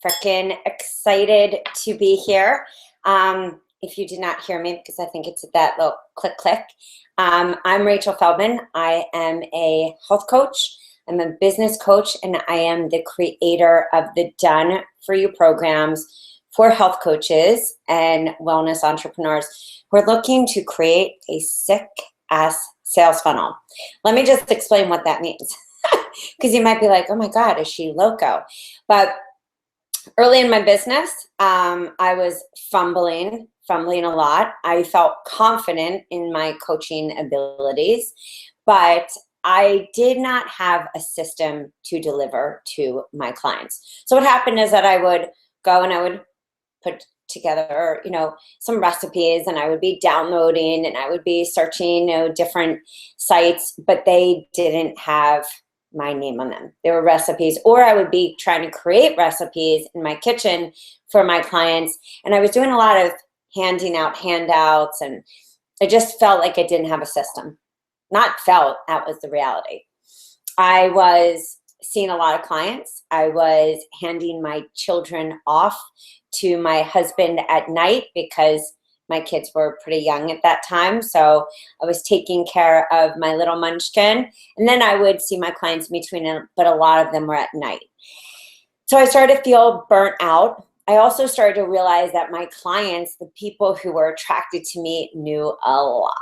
freaking excited to be here. If you did not hear me, because I think it's that little click, click. I'm Rachel Feldman. I am a health coach. I'm a business coach, and I am the creator of the Done For You programs for health coaches and wellness entrepreneurs who are looking to create a sick-ass sales funnel. Let me just explain what that means, because you might be like, oh my God, is she loco? But early in my business, I was fumbling a lot. I felt confident in my coaching abilities, but I did not have a system to deliver to my clients. So what happened is that I would go and I would put together, some recipes, and I would be downloading and I would be searching, different sites, but they didn't have my name on them. They were recipes, or I would be trying to create recipes in my kitchen for my clients. And I was doing a lot of handing out handouts, and I just felt like I didn't have a system. Not felt, that was the reality. I was seeing a lot of clients. I was handing my children off to my husband at night because my kids were pretty young at that time. So I was taking care of my little munchkin. And then I would see my clients in between, but a lot of them were at night. So I started to feel burnt out. I also started to realize that my clients, the people who were attracted to me, knew a lot.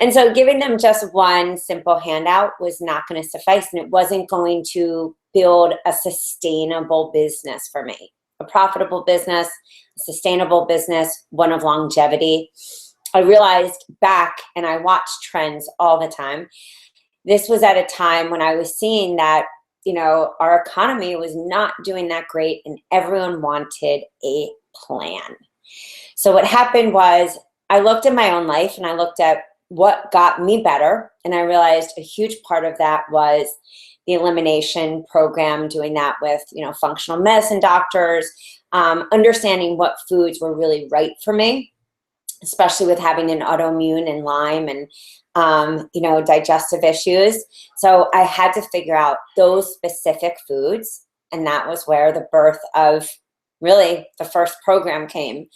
And so giving them just one simple handout was not going to suffice, and it wasn't going to build a sustainable business for me. A profitable business, a sustainable business, one of longevity. I realized back, and I watched trends all the time. This was at a time when I was seeing that, our economy was not doing that great, and everyone wanted a plan. So what happened was I looked at my own life, and I looked at what got me better, and I realized a huge part of that was the elimination program, doing that with, functional medicine doctors, understanding what foods were really right for me, especially with having an autoimmune and Lyme and, digestive issues. So I had to figure out those specific foods, and that was where the birth of really the first program came.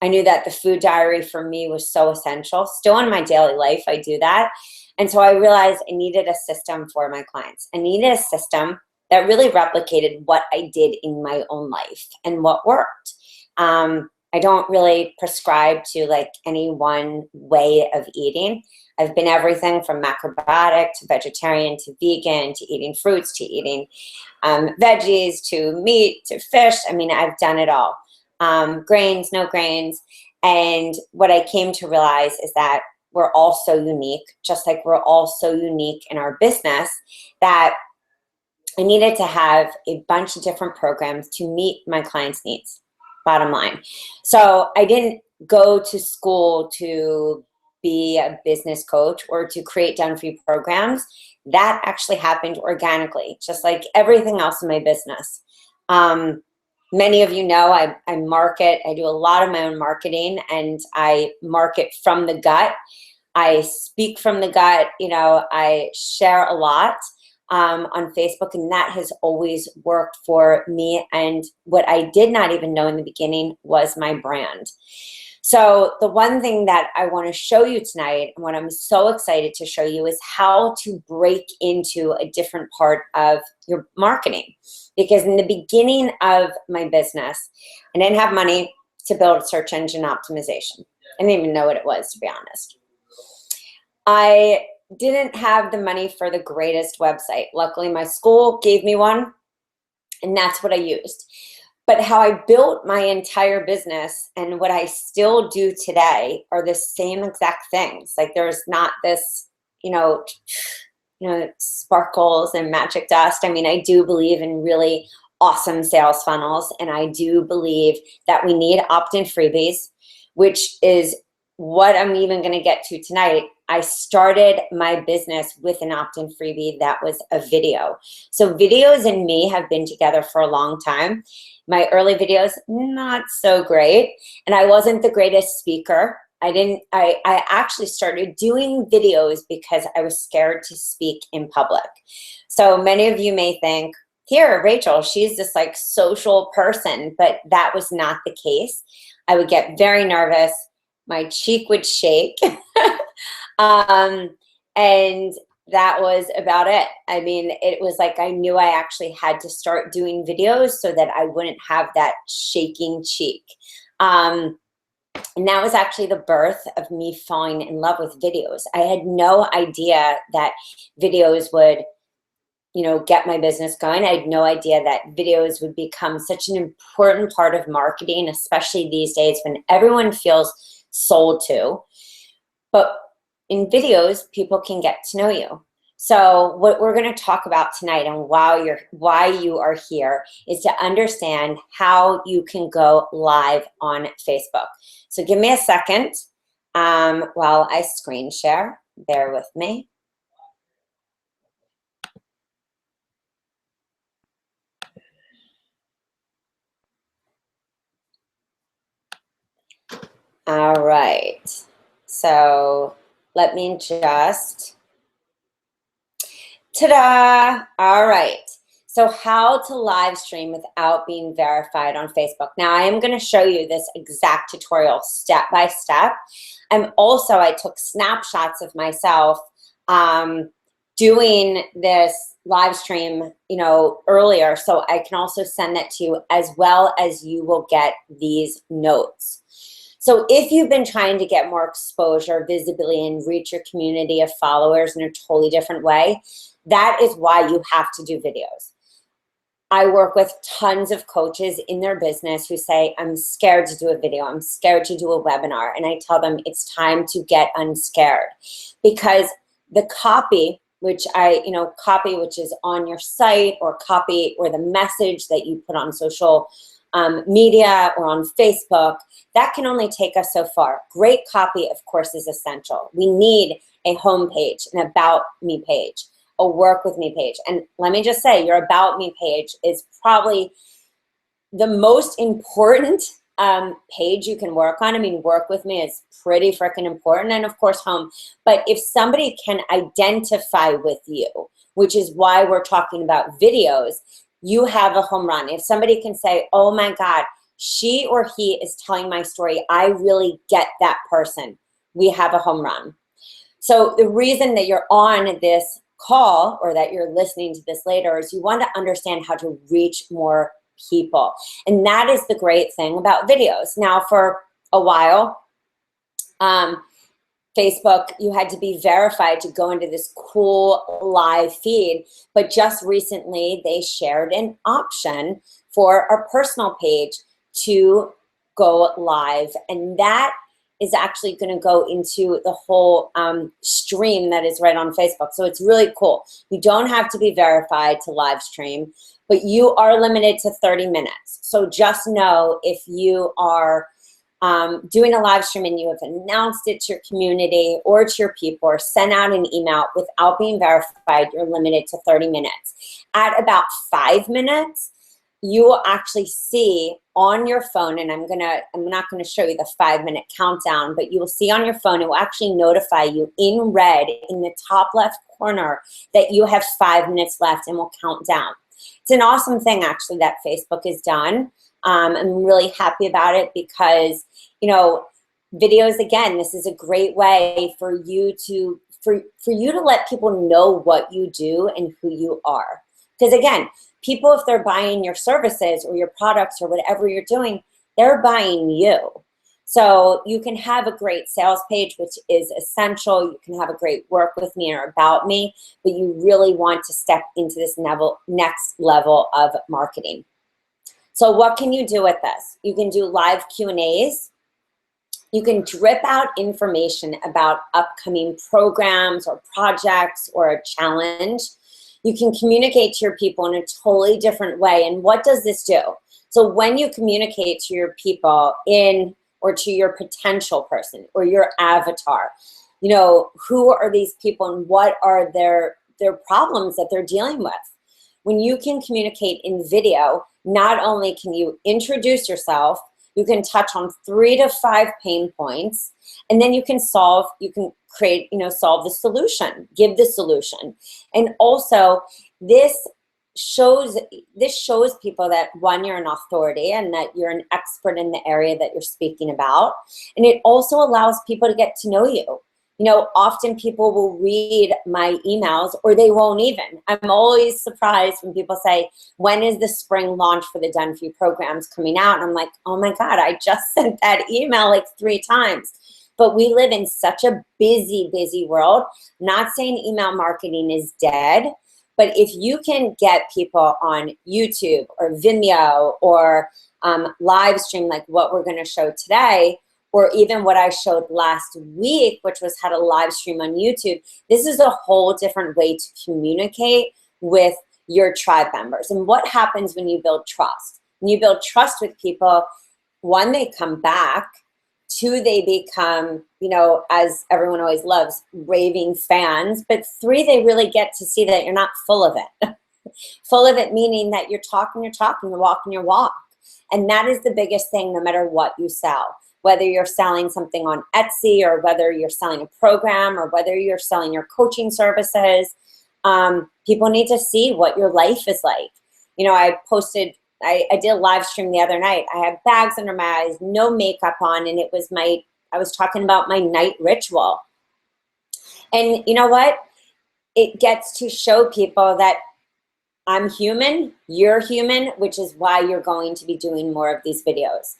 I knew that the food diary for me was so essential. Still in my daily life, I do that. And so I realized I needed a system for my clients. I needed a system that really replicated what I did in my own life and what worked. I don't really prescribe to any one way of eating. I've been everything from macrobiotic to vegetarian to vegan to eating fruits to eating veggies to meat to fish. I mean, I've done it all. Grains, no grains. And what I came to realize is that we're all so unique, just like we're all so unique in our business, that I needed to have a bunch of different programs to meet my clients' needs, bottom line. So I didn't go to school to be a business coach or to create Done For You programs. That actually happened organically, just like everything else in my business. Many of you know I market. I do a lot of my own marketing, and I market from the gut. I speak from the gut. I share a lot on Facebook, and that has always worked for me. And what I did not even know in the beginning was my brand. So the one thing that I want to show you tonight, and what I'm so excited to show you, is how to break into a different part of your marketing. Because in the beginning of my business, I didn't have money to build search engine optimization. I didn't even know what it was, to be honest. I didn't have the money for the greatest website. Luckily, my school gave me one, and that's what I used. But how I built my entire business and what I still do today are the same exact things. There's not this, sparkles and magic dust. I mean, I do believe in really awesome sales funnels, and I do believe that we need opt-in freebies, which is what I'm even going to get to tonight. I started my business with an opt-in freebie that was a video. So videos and me have been together for a long time. My early videos, not so great, and I wasn't the greatest speaker. I actually started doing videos because I was scared to speak in public. So many of you may think, here, Rachel, she's this like social person, but that was not the case. I would get very nervous. My cheek would shake. And that was about it. I mean, it was like I knew I actually had to start doing videos so that I wouldn't have that shaking cheek. And that was actually the birth of me falling in love with videos. I had no idea that videos would, you know, get my business going. I had no idea that videos would become such an important part of marketing, especially these days when everyone feels sold to. But in videos, people can get to know you. So what we're going to talk about tonight and why you are here is to understand how you can go live on Facebook. So give me a second while I screen share. Bear with me. All right. So let me just, ta-da! All right. So how to live stream without being verified on Facebook. Now I am going to show you this exact tutorial step by step. And also I took snapshots of myself doing this live stream, you know, earlier. So I can also send that to you, as well as you will get these notes. So if you've been trying to get more exposure, visibility, and reach your community of followers in a totally different way, that is why you have to do videos. I work with tons of coaches in their business who say, I'm scared to do a video, I'm scared to do a webinar. And I tell them it's time to get unscared, because the copy, which copy which is on your site, or copy or the message that you put on social media or on Facebook, that can only take us so far. Great copy, of course, is essential. We need a home page, an about me page, a work with me page. And let me just say, your about me page is probably the most important page you can work on. I mean, work with me is pretty freaking important, and of course home. But if somebody can identify with you, which is why we're talking about videos, you have a home run. If somebody can say, oh my God, she or he is telling my story, I really get that person, we have a home run. So the reason that you're on this call, or that you're listening to this later, is you want to understand how to reach more people. And that is the great thing about videos. Now, for a while, Facebook, you had to be verified to go into this cool live feed, but just recently they shared an option for our personal page to go live, and that is actually going to go into the whole stream that is right on Facebook. So it's really cool. You don't have to be verified to live stream, but you are limited to 30 minutes. So just know, if you are doing a live stream and you have announced it to your community or to your people, or sent out an email without being verified, you're limited to 30 minutes. At about 5 minutes, you will actually see on your phone, and I'm not gonna show you the 5-minute countdown, but you will see on your phone, it will actually notify you in red in the top left corner that you have 5 minutes left, and will count down. It's an awesome thing, actually, that Facebook has done. I'm really happy about it, because, you know, videos, again, this is a great way for you to let people know what you do and who you are. Because again, people, if they're buying your services or your products or whatever you're doing, they're buying you. So you can have a great sales page, which is essential. You can have a great work with me or about me, but you really want to step into this next level of marketing. So what can you do with this? You can do live Q&As. You can drip out information about upcoming programs or projects or a challenge. You can communicate to your people in a totally different way. And what does this do? So when you communicate to your people or to your potential person or your avatar, you know, who are these people and what are their problems that they're dealing with? When you can communicate in video, not only can you introduce yourself, you can touch on 3 to 5 pain points, and then you can solve the solution, give the solution. And also, this this shows people that, one, you're an authority and that you're an expert in the area that you're speaking about. And it also allows people to get to know you. You know, often people will read my emails or they won't even. I'm always surprised when people say, when is the spring launch for the Done For You programs coming out? And I'm like, oh my God, I just sent that email like 3 times. But we live in such a busy, busy world. Not saying email marketing is dead, but if you can get people on YouTube or Vimeo or LiveStream, like what we're going to show today, or even what I showed last week, which was how to live stream on YouTube, this is a whole different way to communicate with your tribe members. And what happens when you build trust? When you build trust with people, one, they come back. 2, they become, you know, as everyone always loves, raving fans. But 3, they really get to see that you're not full of it. Full of it meaning that you're talking your talk and you're walking your walk. And that is the biggest thing, no matter what you sell. Whether you're selling something on Etsy, or whether you're selling a program, or whether you're selling your coaching services, people need to see what your life is like. You know, I did a live stream the other night. I had bags under my eyes, no makeup on, and it was I was talking about my night ritual. And you know what? It gets to show people that I'm human, you're human, which is why you're going to be doing more of these videos.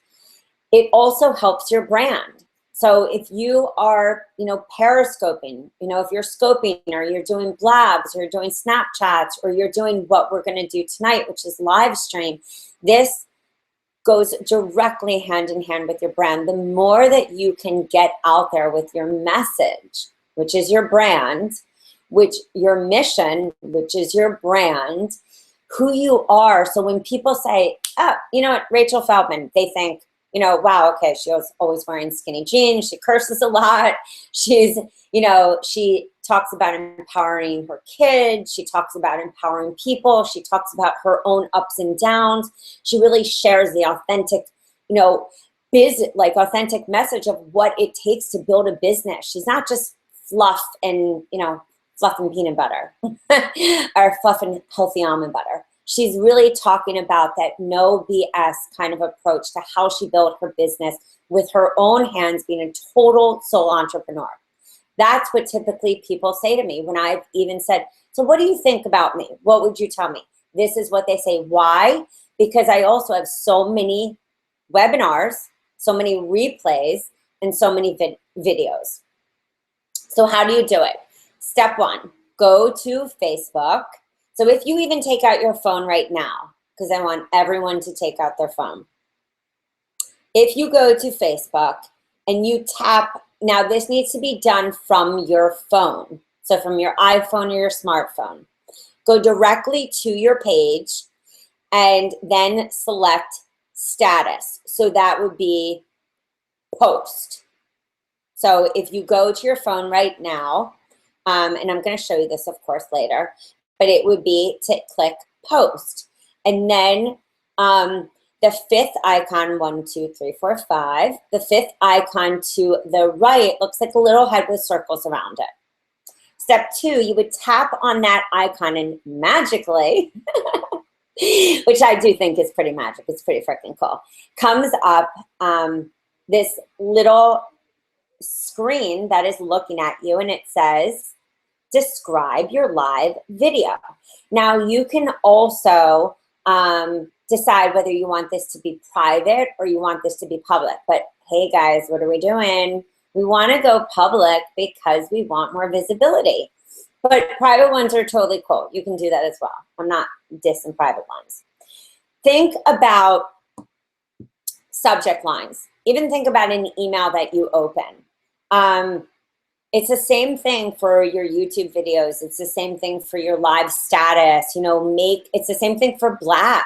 It also helps your brand. So if you are, you know, periscoping, you know, if you're scoping, or you're doing blabs, or you're doing Snapchats, or you're doing what we're going to do tonight, which is live stream, this goes directly hand in hand with your brand. The more that you can get out there with your message, which is your brand, which your mission, which is your brand, who you are. So when people say, oh, you know what, Rachel Feldman, they think, you know, wow, okay, she was always wearing skinny jeans. She curses a lot. She's, you know, she talks about empowering her kids. She talks about empowering people. She talks about her own ups and downs. She really shares the authentic, you know, authentic message of what it takes to build a business. She's not just fluff and, you know, fluff and peanut butter or fluff and healthy almond butter. She's really talking about that no BS kind of approach to how she built her business with her own hands, being a total sole entrepreneur. That's what typically people say to me when I've even said, so what do you think about me? What would you tell me? This is what they say. Why? Because I also have so many webinars, so many replays, and so many videos. So how do you do it? Step 1, go to Facebook. So if you even take out your phone right now, because I want everyone to take out their phone. If you go to Facebook and you tap, now this needs to be done from your phone. So from your iPhone or your smartphone. Go directly to your page and then select status. So that would be post. So if you go to your phone right now, and I'm going to show you this, of course, later, but it would be to click post. And then the 5th icon, 1, 2, 3, 4, 5, the 5th icon to the right looks like a little head with circles around it. Step 2, you would tap on that icon and magically, which I do think is pretty magic, it's pretty freaking cool, comes up this little screen that is looking at you, and it says, describe your live video. Now you can also decide whether you want this to be private or you want this to be public. But hey guys, what are we doing? We want to go public because we want more visibility. But private ones are totally cool. You can do that as well. I'm not dissing private ones. Think about subject lines. Even think about an email that you open. It's the same thing for your YouTube videos. It's the same thing for your live status. You know, it's the same thing for Blab.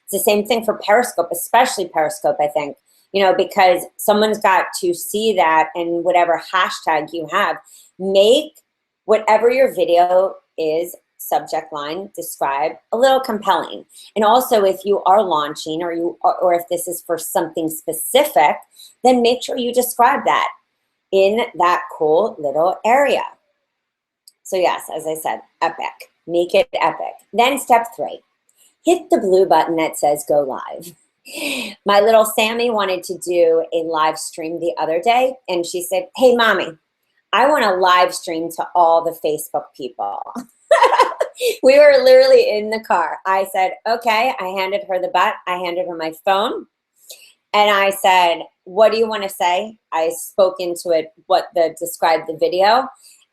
It's the same thing for Periscope, especially Periscope, I think. You know, because someone's got to see that, and whatever hashtag you have, make whatever your video is, subject line, describe, a little compelling. And also, if you are launching or if this is for something specific, then make sure you describe that in that cool little area. So yes, as I said, epic. Make it epic. Then step 3, hit the blue button that says go live. My little Sammy wanted to do a live stream the other day, and she said, hey, mommy, I want to live stream to all the Facebook people. We were literally in the car. I said, okay. I handed her the butt. I handed her my phone. And I said, what do you want to say? I spoke into it described the video.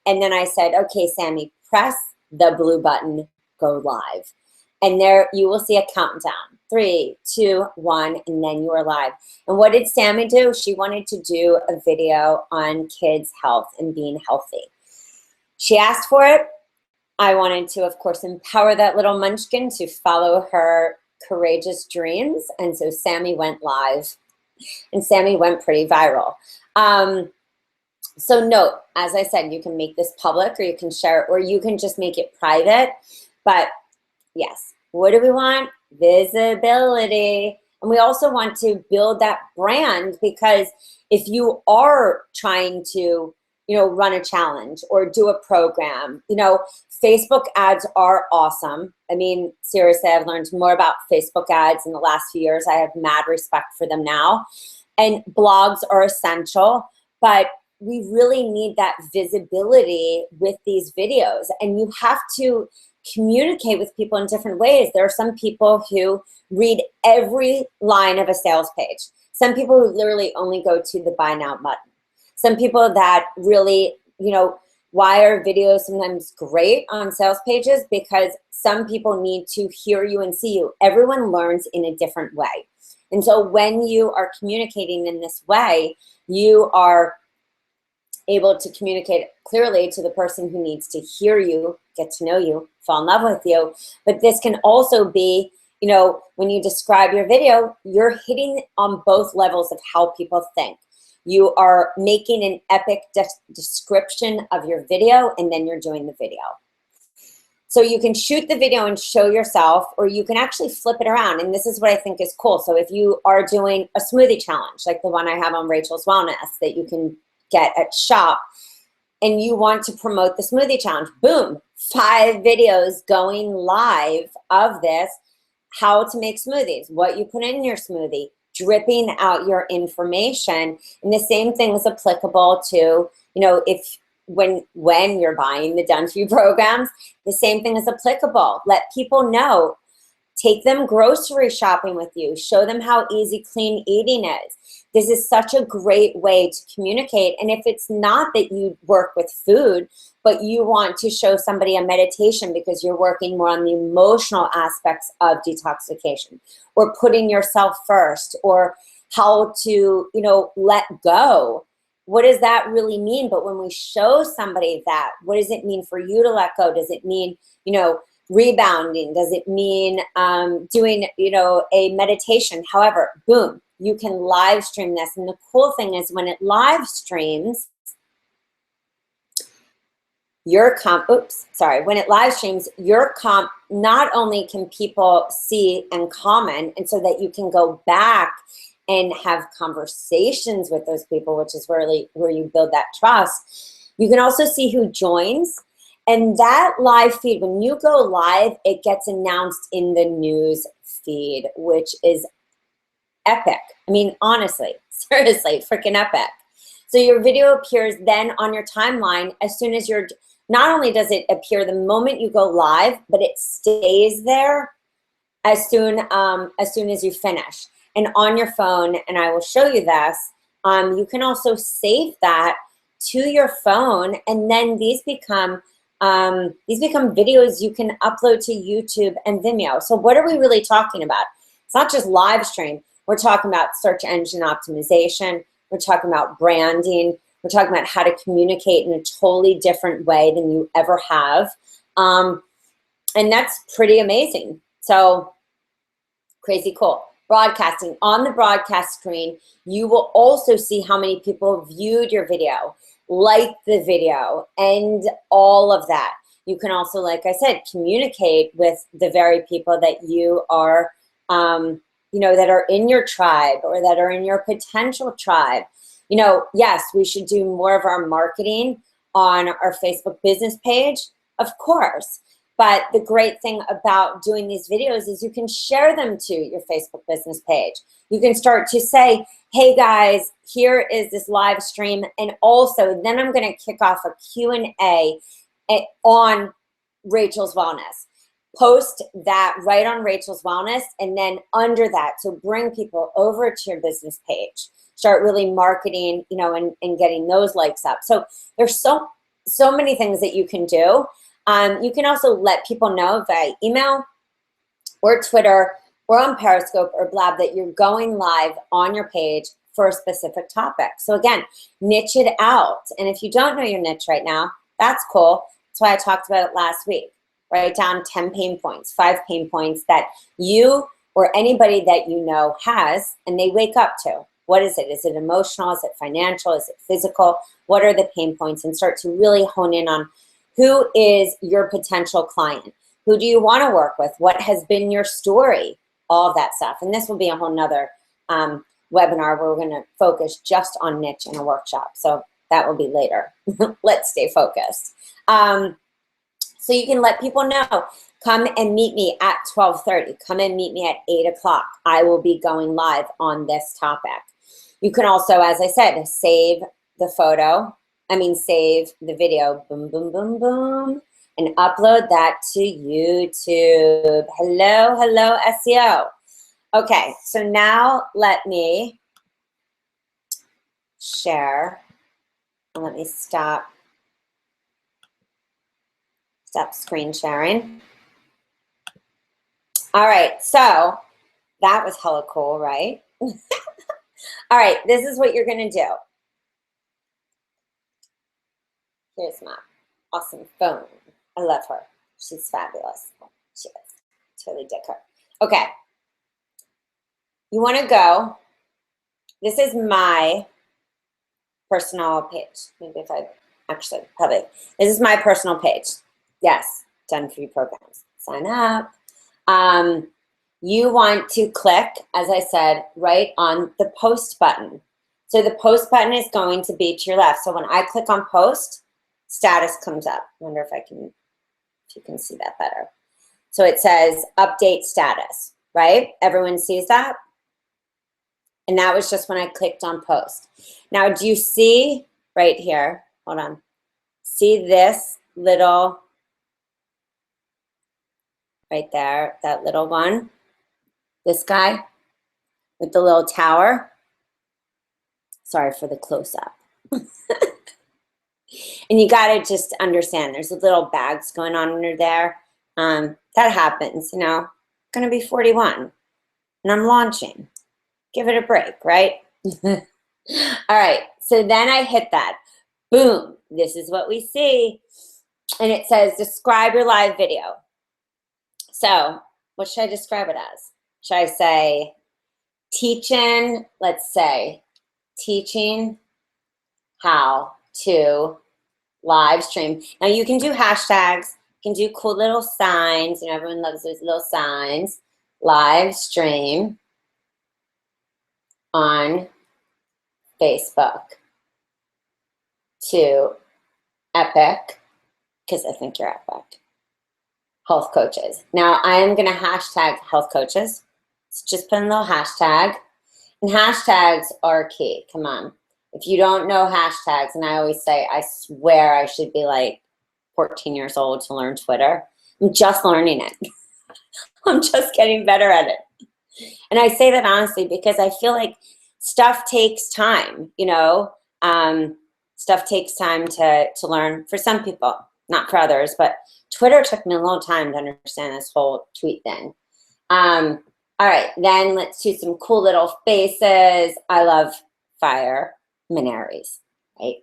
And then I said, okay, Sammy, press the blue button, go live. And there you will see a countdown. 3, 2, 1, and then you are live. And what did Sammy do? She wanted to do a video on kids' health and being healthy. She asked for it. I wanted to, of course, empower that little munchkin to follow her courageous dreams. And so Sammy went live. And Sammy went pretty viral. So note, as I said, you can make this public, or you can share it, or you can just make it private. But yes, what do we want? Visibility. And we also want to build that brand, because if you are trying to, run a challenge or do a program, Facebook ads are awesome. I mean, seriously, I've learned more about Facebook ads in the last few years. I have mad respect for them now. And blogs are essential, but we really need that visibility with these videos. And you have to communicate with people in different ways. There are some people who read every line of a sales page. Some people who literally only go to the buy now button. Some people that really, why are videos sometimes great on sales pages? Because some people need to hear you and see you. Everyone learns in a different way. And so when you are communicating in this way, you are able to communicate clearly to the person who needs to hear you, get to know you, fall in love with you. But this can also be, when you describe your video, you're hitting on both levels of how people think. You are making an epic description of your video, and then you're doing the video. So you can shoot the video and show yourself, or you can actually flip it around. And this is what I think is cool. So if you are doing a smoothie challenge, like the one I have on Rachel's Wellness that you can get at shop, and you want to promote the smoothie challenge, boom, 5 videos going live of this, how to make smoothies, what you put in your smoothie, dripping out your information. And the same thing is applicable to, when you're buying the Done For You programs, the same thing is applicable. Let people know. Take them grocery shopping with you. Show them how easy clean eating is. This is such a great way to communicate. And if it's not that you work with food, but you want to show somebody a meditation because you're working more on the emotional aspects of detoxification, or putting yourself first, or how to, let go. What does that really mean? But when we show somebody that, what does it mean for you to let go? Does it mean, rebounding? Does it mean doing, a meditation? However, boom, you can live stream this. And the cool thing is when it live streams, when it live streams, not only can people see and comment, and so that you can go back and have conversations with those people, which is really where you build that trust. You can also see who joins. And that live feed, when you go live, it gets announced in the news feed, which is epic. I mean, honestly, seriously, freaking epic. So your video appears then on your timeline as soon as not only does it appear the moment you go live, but it stays there as soon as you finish. And on your phone, and I will show you this, you can also save that to your phone, and then these become videos you can upload to YouTube and Vimeo. So what are we really talking about? It's not just live stream. We're talking about search engine optimization. We're talking about branding. We're talking about how to communicate in a totally different way than you ever have. And that's pretty amazing. So crazy cool. Broadcasting. On the broadcast screen, you will also see how many people viewed your video, liked the video, and all of that. You can also, like I said, communicate with the very people that you are, that are in your tribe, or that are in your potential tribe. Yes, we should do more of our marketing on our Facebook business page, of course. But the great thing about doing these videos is you can share them to your Facebook business page. You can start to say, hey guys, here is this live stream. And also then I'm gonna kick off a Q&A on Rachel's Wellness. Post that right on Rachel's Wellness, and then under that, so bring people over to your business page. Start really marketing, you know, and getting those likes up. So there's so many things that you can do. You can also let people know via email or Twitter or on Periscope or Blab that you're going live on your page for a specific topic. So again, niche it out. And if you don't know your niche right now, that's cool. That's why I talked about it last week. Write down 10 pain points, 5 pain points that you or anybody that you know has, and they wake up to. What is it? Is it emotional? Is it financial? Is it physical? What are the pain points? And start to really hone in on who is your potential client. Who do you want to work with? What has been your story? All of that stuff. And this will be a whole nother webinar where we're going to focus just on niche in a workshop. So that will be later. Let's stay focused. So you can let people know, come and meet me at 12:30. Come and meet me at 8 o'clock. I will be going live on this topic. You can also, as I said, save the photo. Save the video, boom, boom, boom, boom, and upload that to YouTube. Hello, hello, SEO. Okay, so now let me share. Let me stop screen sharing. All right, so that was hella cool, right? All right, this is what you're gonna do. Here's my awesome phone. I love her. She's fabulous. She is. Totally dig her. Okay. You want to go. This is my personal page. Maybe if I actually probably. This is my personal page. Yes, done free programs. Sign up. You want to click, as I said, right on the post button. So the post button is going to be to your left. So when I click on post, status comes up. I wonder if you can see that better. So it says update status, right? Everyone sees that? And that was just when I clicked on post. Now, do you see right here? Hold on. See this little, right there, that little one? This guy with the little tower? Sorry for the close-up. And you got to just understand, there's little bags going on under there. That happens, you know. I'm going to be 41, and I'm launching. Give it a break, right? All right, so then I hit that. Boom, this is what we see. And it says, describe your live video. So what should I describe it as? Should I say teaching, let's say, teaching how to live stream. Now you can do hashtags, you can do cool little signs, you know, everyone loves those little signs. Live stream on Facebook to Epic, because I think you're Epic, health coaches. Now I am gonna hashtag health coaches. So just put in a little hashtag. And hashtags are key, come on. If you don't know hashtags, and I always say, I swear I should be like 14 years old to learn Twitter. I'm just learning it. I'm just getting better at it. And I say that honestly because I feel like stuff takes time, you know. Stuff takes time to learn for some people, not for others. But Twitter took me a little time to understand this whole tweet thing. All right, then let's do some cool little faces. I love fire. Minaries, right?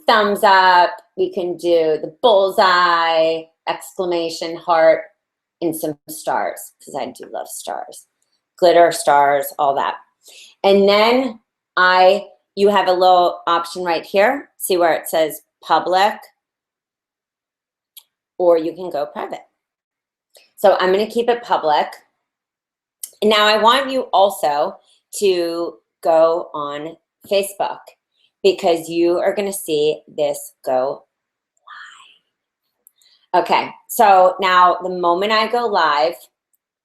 Thumbs up. We can do the bullseye, exclamation, heart, and some stars, because I do love stars. Glitter, stars, all that. And then you have a little option right here. See where it says public, or you can go private. So I'm going to keep it public. And now I want you also to go on Facebook, because you are going to see this go Okay, so now the moment I go live,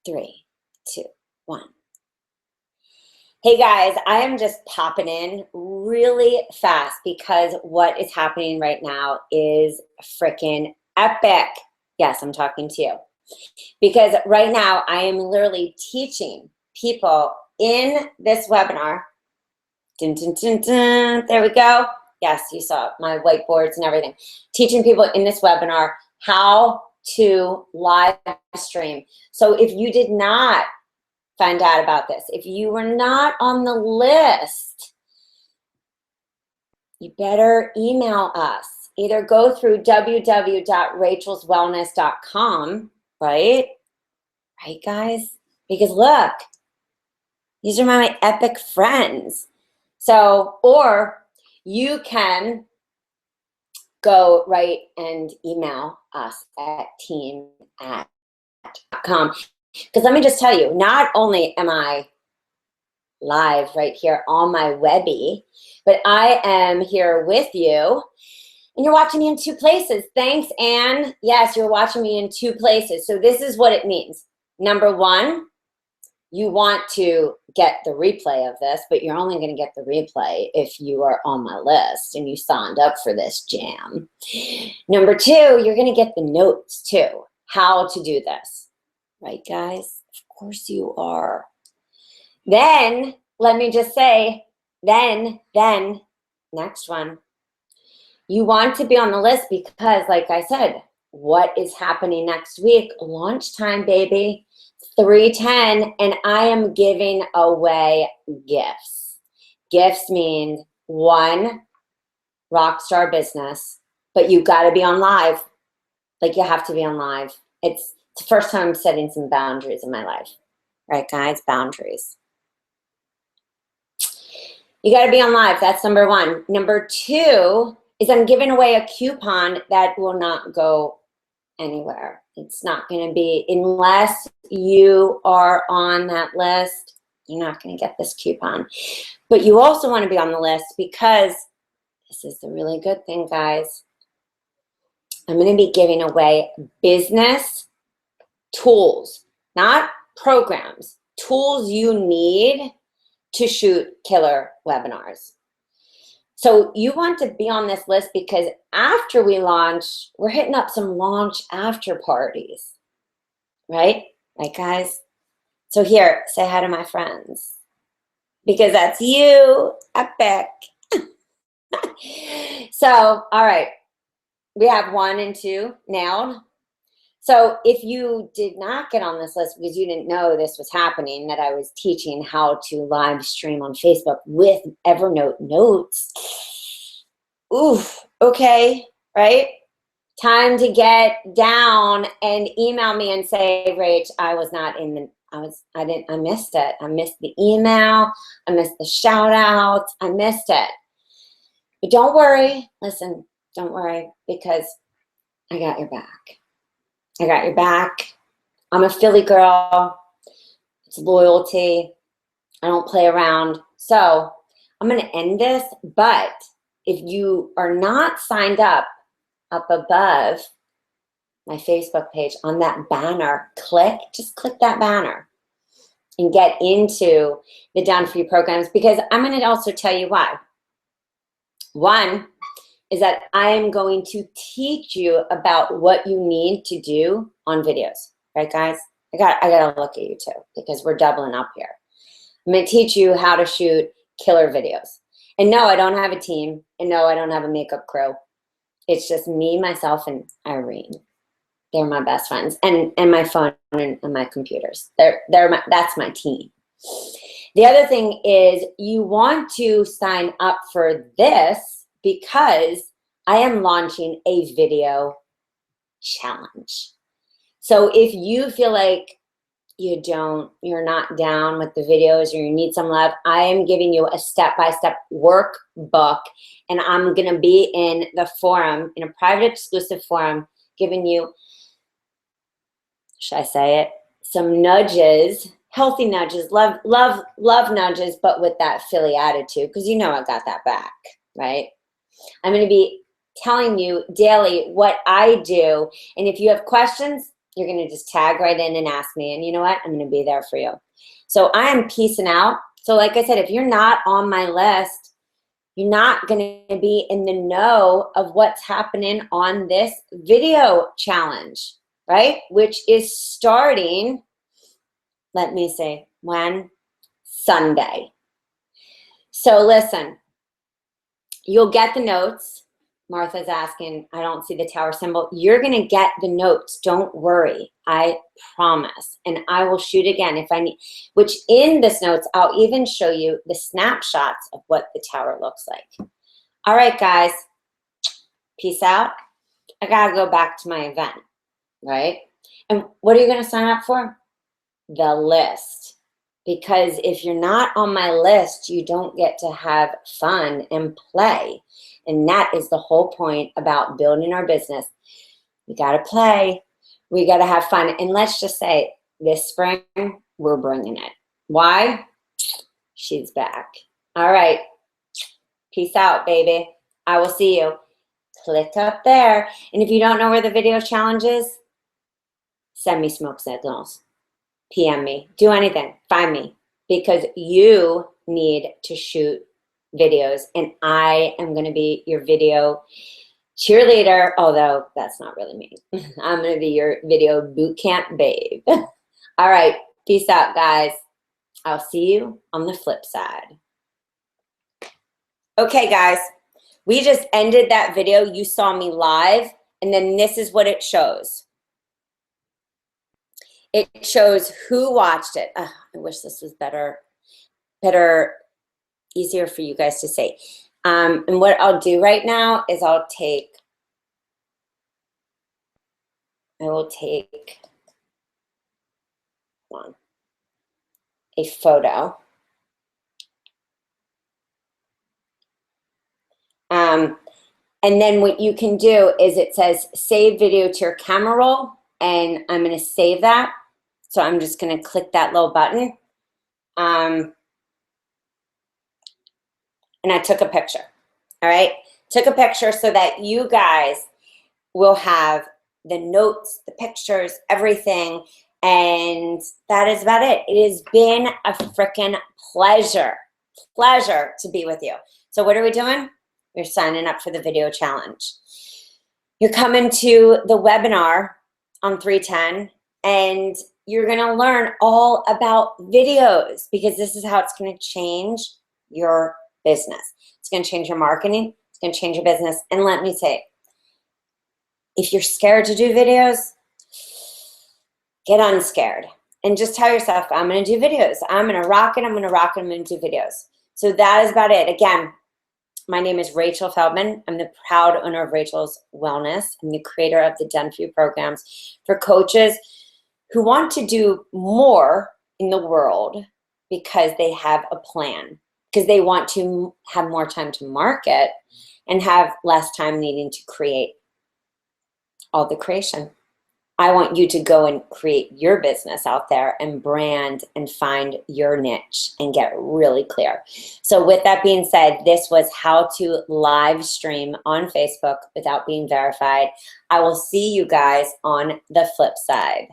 3, 2, 1. Hey guys, I am just popping in really fast because what is happening right now is freaking epic. Yes, I'm talking to you. Because right now I am literally teaching people in this webinar. Dun, dun, dun, dun, there we go. Yes, you saw my whiteboards and everything. Teaching people in this webinar how to live stream. So if you did not find out about this, if you were not on the list, you better email us. Either go through www.rachelswellness.com, right? Right, guys? Because look, these are my epic friends. So, or you can go right and email us at team@.com. Because let me just tell you, not only am I live right here on my Webby, but I am here with you, and you're watching me in 2 places. Thanks, Anne. Yes, you're watching me in 2 places. So this is what it means. Number 1, you want to get the replay of this, but you're only going to get the replay if you are on my list and you signed up for this jam. Number 2, you're going to get the notes too, how to do this. Right, guys? Of course you are. Then, let me just say, then, next one. You want to be on the list because, like I said, what is happening next week? Launch time, baby. 3/10, and I am giving away gifts. Gifts mean 1, rockstar business, but you got to be on live. Like, you have to be on live. It's the first time I'm setting some boundaries in my life. Right, guys? Boundaries. You got to be on live. That's number 1. Number 2 is I'm giving away a coupon that will not go anywhere. It's not going to be, unless you are on that list, you're not going to get this coupon. But you also want to be on the list because this is the really good thing, guys. I'm going to be giving away business tools, not programs, tools you need to shoot killer webinars. So you want to be on this list because after we launch, we're hitting up some launch after parties, right? Right, guys? So here, say hi to my friends because that's you, epic. So, all right, we have 1 and 2 nailed. So if you did not get on this list because you didn't know this was happening, that I was teaching how to live stream on Facebook with Evernote notes, oof, okay, right? Time to get down and email me and say, Rach, I was not in the, I missed it. I missed the email. I missed the shout outs. I missed it. But don't worry. Listen, don't worry because I got your back. I got your back. I'm a Philly girl. It's loyalty. I don't play around. So I'm going to end this, but if you are not signed up above my Facebook page on that banner, just click that banner and get into the Done For You programs, because I'm going to also tell you why. 1 is that I am going to teach you about what you need to do on videos, right, guys? I gotta look at you too because we're doubling up here. I'm going to teach you how to shoot killer videos. And no, I don't have a team, and no, I don't have a makeup crew. It's just me, myself, and Irene. They're my best friends, and my phone and my computers. That's my team. The other thing is you want to sign up for this because I am launching a video challenge. So if you feel like you're not down with the videos or you need some love, I am giving you a step-by-step workbook, and I'm going to be in the forum, in a private exclusive forum, giving you, should I say it, some nudges, healthy nudges, love nudges, but with that Philly attitude, because you know I got that back, right? I'm going to be telling you daily what I do. And if you have questions, you're going to just tag right in and ask me. And you know what? I'm going to be there for you. So I am peacing out. So like I said, if you're not on my list, you're not going to be in the know of what's happening on this video challenge, right? Which is starting, let me see, when? Sunday. So listen, you'll get the notes. Martha's asking, I don't see the tower symbol. You're going to get the notes. Don't worry. I promise. And I will shoot again if I need, which in this notes, I'll even show you the snapshots of what the tower looks like. All right, guys. Peace out. I got to go back to my event, right? And what are you going to sign up for? The list. Because if you're not on my list, you don't get to have fun and play. And that is the whole point about building our business. We got to play. We got to have fun. And let's just say this spring, we're bringing it. Why? She's back. All right. Peace out, baby. I will see you. Click up there. And if you don't know where the video challenge is, send me smoke signals. PM me. Do anything. Find me. Because you need to shoot videos. And I am going to be your video cheerleader. Although that's not really me. I'm going to be your video boot camp babe. All right. Peace out, guys. I'll see you on the flip side. Okay, guys. We just ended that video. You saw me live. And then this is what it shows. It shows who watched it. I wish this was better, easier for you guys to see. And what I'll do right now is I will take a photo. And then what you can do is it says save video to your camera roll. And I'm going to save that. So I'm just going to click that little button. And I took a picture. All right. Took a picture so that you guys will have the notes, the pictures, everything. And that is about it. It has been a freaking pleasure to be with you. So what are we doing? You're signing up for the video challenge. You're coming to the webinar on 310, and you're going to learn all about videos, because this is how it's going to change your business. It's going to change your marketing. It's going to change your business. And let me say, if you're scared to do videos, get unscared and just tell yourself, I'm going to do videos. I'm going to rock it. I'm going to rock it. I'm going to do videos. So that is about it. Again, my name is Rachel Feldman. I'm the proud owner of Rachel's Wellness. I'm the creator of the Done For You programs for coaches who want to do more in the world because they have a plan, because they want to have more time to market and have less time needing to create all the creation. I want you to go and create your business out there and brand and find your niche and get really clear. So with that being said, this was how to live stream on Facebook without being verified. I will see you guys on the flip side.